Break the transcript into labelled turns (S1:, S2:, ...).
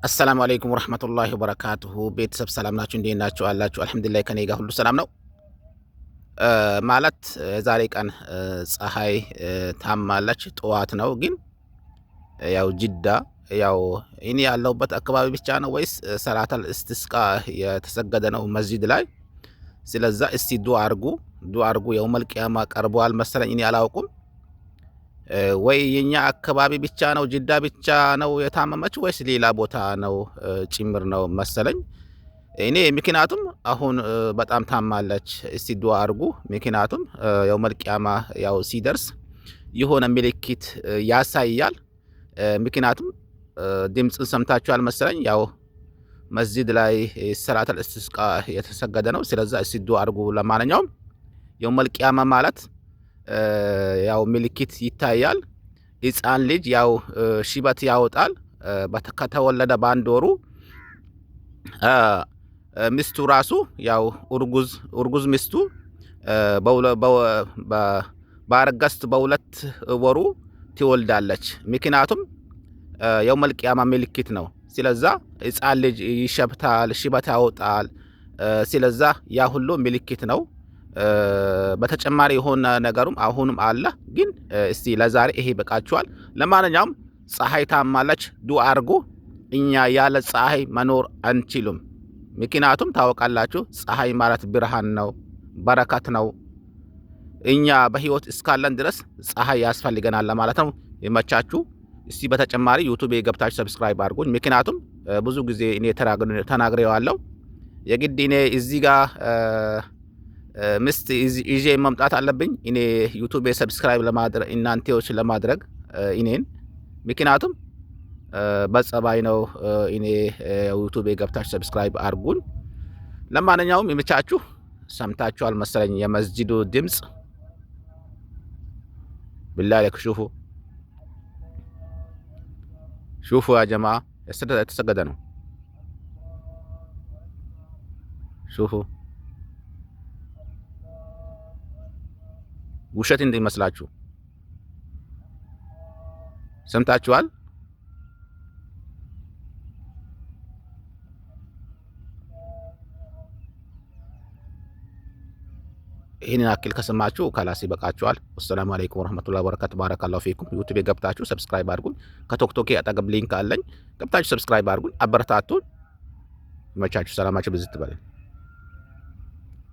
S1: አሰላሙ አለይኩም ወራህመቱላሂ ወበረካቱሁ። ቤተሰብ ሰላም ናችሁ? እንዴት ናችሁ? አላችሁ? አልሐምዱሊላህ ከኔ ጋር ሁሉ ሰላም ነው። ማለት የዛሬ ቀን ፀሐይ ታማለች። ጠዋት ነው ግን ያው ጅዳ ያው እኔ ያለሁበት አካባቢ ብቻ ነው ወይስ ሰላተል እስቲስቃ የተሰገደ ነው መስጂድ ላይ? ስለዛ እስቲ ዱአ አርጉ። የውመል ቂያማ ቀርቧል መሰለኝ። እኔ አላውቁም ወይ የኛ አካባቢ ብቻ ነው ጅዳ ብቻ ነው የታመመች ወይስ ሌላ ቦታ ነው ጭምር ነው መሰለኝ። እኔ ምክንያቱም አሁን በጣም ታማለች። እስቲ ዱአ አርጉ። ምክንያቱም የውመል ቂያማ ያው ሲደርስ የሆነ ምልክት ያሳያል። ምክንያቱም ድምፅን ሰምታችኋል መሰለኝ። ያው መስጂድ ላይ ሰላተል እስቲስቃ የተሰገደ ነው። ስለዛ እስቲ ዱአ አርጉ። ለማንኛውም የውመል ቂያማ ማለት ያው ምልክት ይታያል። ሕፃን ልጅ ያው ሽበት ያወጣል። ከተወለደ በአንድ ወሩ ሚስቱ ራሱ ያው እርጉዝ ሚስቱ ባረገዝት በሁለት ወሩ ትወልዳለች። ምክንያቱም የውመል ቂያማ ምልክት ነው። ስለዛ ሕፃን ልጅ ይሸብታል፣ ሽበት ያወጣል። ስለዛ ያ ሁሉ ምልክት ነው። በተጨማሪ የሆነ ነገሩም አሁንም አለ። ግን እስቲ ለዛሬ ይሄ በቃችኋል። ለማንኛውም ፀሐይ ታማለች፣ ዱአ አርጉ። እኛ ያለ ፀሐይ መኖር አንችልም። ምክንያቱም ታወቃላችሁ ፀሐይ ማለት ብርሃን ነው፣ በረከት ነው። እኛ በህይወት እስካለን ድረስ ፀሐይ ያስፈልገናል ለማለት ነው። ይመቻችሁ። እስቲ በተጨማሪ ዩቲዩብ ገብታችሁ ሰብስክራይብ አድርጉኝ። ምክንያቱም ብዙ ጊዜ እኔ ተናግሬዋለሁ። የግድ እኔ እዚህ ጋር ምስት ይዤ መምጣት አለብኝ። እኔ ዩቲዩብ ሰብስክራይብ ለማድረግ እናንተዎች ለማድረግ እኔን ምክንያቱም በጸባይ ነው። እኔ ዩቲዩብ ገብታችሁ ሰብስክራይብ አርጉን። ለማንኛውም ይመቻችሁ። ሰምታችኋል መሰለኝ የመስጂዱ ድምፅ። ቢላሂ ለክ ሹፉ ያ ጀማ የተሰገደ ነው። ሹፉ ውሸት እንደሚመስላችሁ ሰምታችኋል። ይህንን አክል ከሰማችሁ ካላስ ይበቃችኋል። ወሰላሙ አለይኩም ወራህመቱላሂ ወበረካቱ። ባረካላሁ ፊኩም። ዩቲዩብ ገብታችሁ ሰብስክራይብ አድርጉን። ከቶክቶክ አጠገብ ሊንክ አለኝ፣ ገብታችሁ ሰብስክራይብ አድርጉን። አበረታቱን። ይመቻችሁ። ሰላማችሁ ብዝት ይበል።